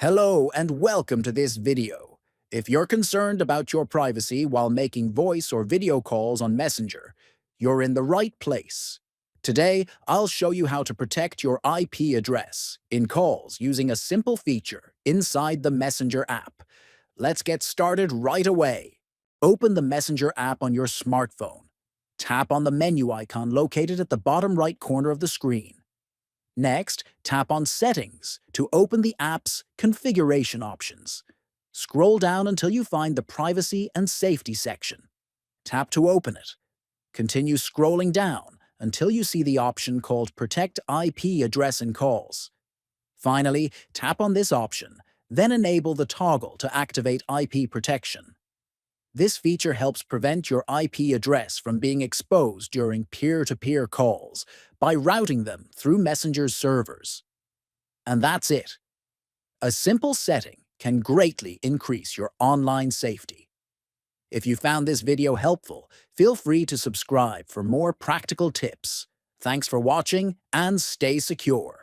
Hello and welcome to this video. If you're concerned about your privacy while making voice or video calls on Messenger, you're in the right place. Today, I'll show you how to protect your IP address in calls using a simple feature inside the Messenger app. Let's get started right away. Open the Messenger app on your smartphone. Tap on the menu icon located at the bottom right corner of the screen. Next, tap on Settings to open the app's configuration options. Scroll down until you find the Privacy and Safety section. Tap to open it. Continue scrolling down until you see the option called Protect IP Address in Calls. Finally, tap on this option, then enable the toggle to activate IP protection. This feature helps prevent your IP address from being exposed during peer-to-peer calls by routing them through Messenger's servers. And that's it. A simple setting can greatly increase your online safety. If you found this video helpful, feel free to subscribe for more practical tips. Thanks for watching and stay secure.